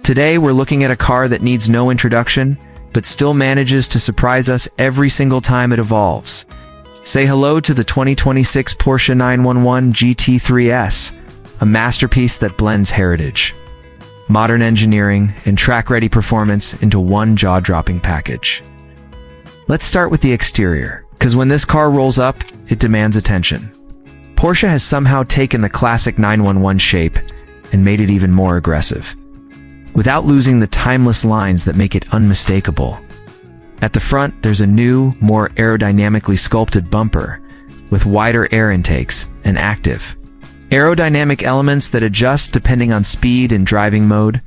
Today, we're looking at a car that needs no introduction, but still manages to surprise us every single time it evolves. Say hello to the 2026 Porsche 911 GT3 S, a masterpiece that blends heritage, modern engineering, and track-ready performance into one jaw-dropping package. Let's start with the exterior, because when this car rolls up, it demands attention. Porsche has somehow taken the classic 911 shape and made it even more aggressive, without losing the timeless lines that make it unmistakable. At the front, there's a new, more aerodynamically sculpted bumper, with wider air intakes and active aerodynamic elements that adjust depending on speed and driving mode.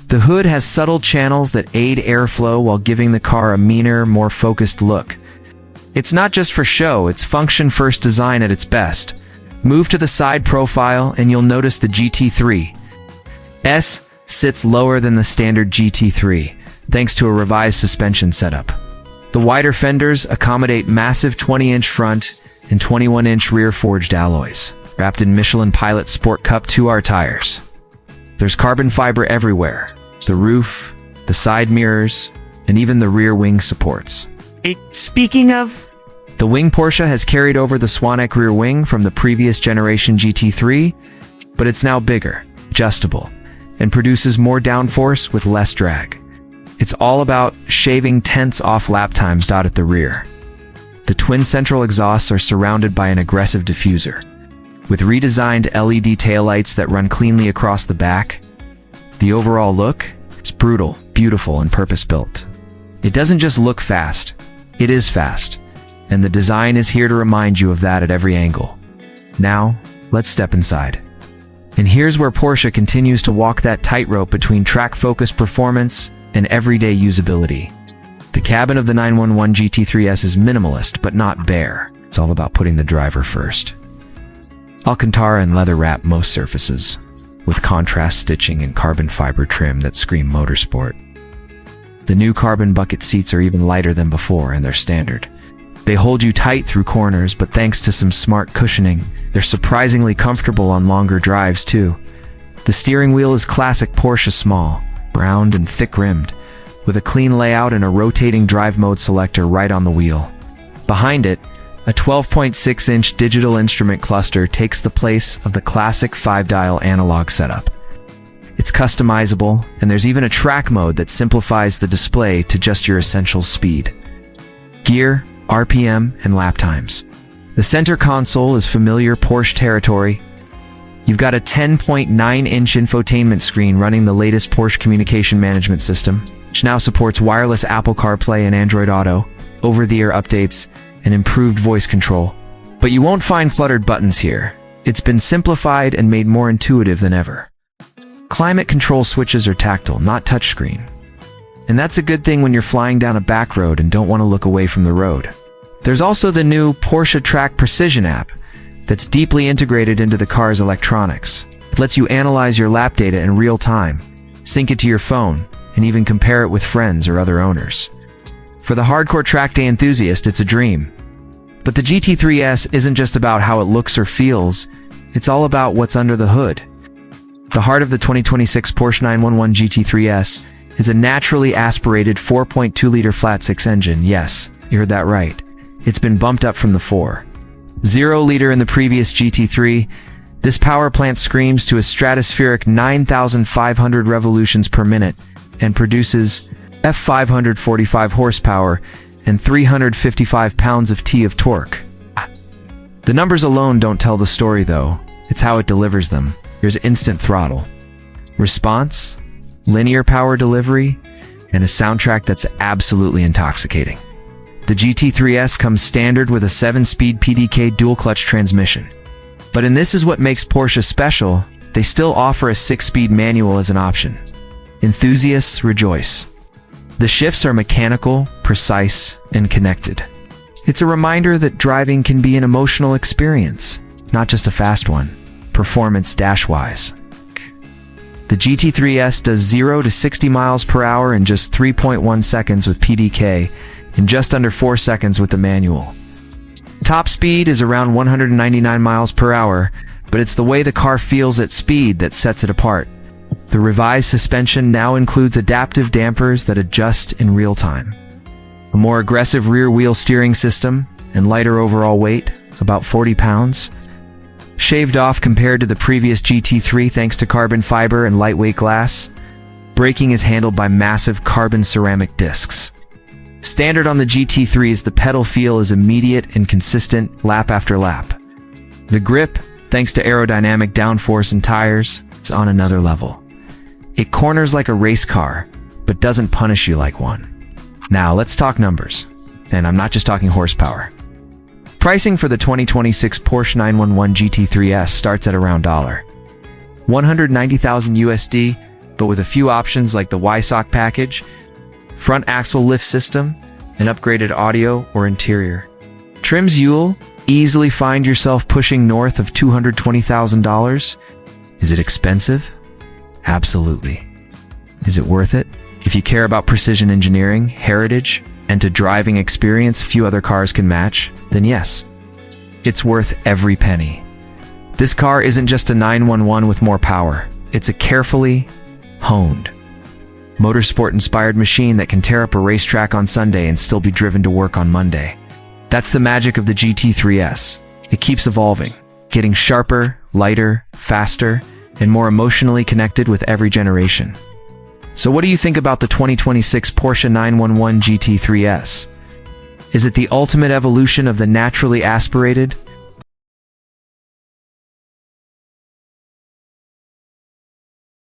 The hood has subtle channels that aid airflow while giving the car a meaner, more focused look. It's not just for show, it's function-first design at its best. Move to the side profile and you'll notice the GT3 S sits lower than the standard GT3, thanks to a revised suspension setup. The wider fenders accommodate massive 20-inch front and 21-inch rear forged alloys, wrapped in Michelin Pilot Sport Cup 2R tires. There's carbon fiber everywhere: the roof, the side mirrors, and even the rear wing supports. Speaking of, the wing Porsche has carried over the Swanneck rear wing from the previous generation GT3, but it's now bigger, adjustable, and produces more downforce with less drag. It's all about shaving tenths off lap times at the rear. The twin central exhausts are surrounded by an aggressive diffuser, with redesigned LED taillights that run cleanly across the back. The overall look is brutal, beautiful, and purpose-built. It doesn't just look fast, it is fast, and the design is here to remind you of that at every angle. Now, let's step inside. And here's where Porsche continues to walk that tightrope between track-focused performance and everyday usability. The cabin of the 911 GT3 S is minimalist, but not bare. It's all about putting the driver first. Alcantara and leather wrap most surfaces, with contrast stitching and carbon fiber trim that scream motorsport. The new carbon bucket seats are even lighter than before, and they're standard. They hold you tight through corners, but thanks to some smart cushioning, they're surprisingly comfortable on longer drives too. The steering wheel is classic Porsche small, round and thick-rimmed, with a clean layout and a rotating drive mode selector right on the wheel. Behind it, a 12.6-inch digital instrument cluster takes the place of the classic 5-dial analog setup. It's customizable, and there's even a track mode that simplifies the display to just your essential speed, gear, RPM, and lap times. The center console is familiar Porsche territory. You've got a 10.9-inch infotainment screen running the latest Porsche communication management system, which now supports wireless Apple CarPlay and Android Auto, over-the-air updates, and improved voice control. But you won't find cluttered buttons here. It's been simplified and made more intuitive than ever. Climate control switches are tactile, not touchscreen. And that's a good thing when you're flying down a back road and don't want to look away from the road. There's also the new Porsche Track Precision app that's deeply integrated into the car's electronics. It lets you analyze your lap data in real time, sync it to your phone, and even compare it with friends or other owners. For the hardcore track day enthusiast, it's a dream. But the GT3 S isn't just about how it looks or feels, it's all about what's under the hood. The heart of the 2026 Porsche 911 GT3 S is a naturally aspirated 4.2-liter flat-six engine. Yes, you heard that right. It's been bumped up from the 4.0-liter in the previous GT3. This power plant screams to a stratospheric 9,500 revolutions per minute and produces 545 horsepower and 355 pounds-feet of torque. The numbers alone don't tell the story, though. It's how it delivers them. Here's instant throttle, response, linear power delivery, and a soundtrack that's absolutely intoxicating. The GT3 S comes standard with a 7-speed PDK dual-clutch transmission. But and this is what makes Porsche special, they still offer a 6-speed manual as an option. Enthusiasts rejoice. The shifts are mechanical, precise, and connected. It's a reminder that driving can be an emotional experience, not just a fast one, performance dash-wise. The GT3 S does 0 to 60 miles per hour in just 3.1 seconds with PDK and just under 4 seconds with the manual. Top speed is around 199 miles per hour, but it's the way the car feels at speed that sets it apart. The revised suspension now includes adaptive dampers that adjust in real time. A more aggressive rear wheel steering system and lighter overall weight, about 40 pounds. Shaved off compared to the previous GT3 thanks to carbon fiber and lightweight glass. Braking is handled by massive carbon ceramic discs. Standard on the GT3s, the pedal feel is immediate and consistent lap after lap. The grip, thanks to aerodynamic downforce and tires, is on another level. It corners like a race car, but doesn't punish you like one. Now let's talk numbers. And I'm not just talking horsepower. Pricing for the 2026 Porsche 911 GT3 S starts at around $190,000 USD, but with a few options like the YSOC package, front axle lift system, and upgraded audio or interior. Trims you'll easily find yourself pushing north of $220,000. Is it expensive? Absolutely. Is it worth it? If you care about precision engineering, heritage, and to driving experience few other cars can match, then yes, it's worth every penny. This car isn't just a 911 with more power. It's a carefully honed, motorsport-inspired machine that can tear up a racetrack on Sunday and still be driven to work on Monday. That's the magic of the GT3 S. It keeps evolving, getting sharper, lighter, faster, and more emotionally connected with every generation. So what do you think about the 2026 Porsche 911 GT3 S? Is it the ultimate evolution of the naturally aspirated,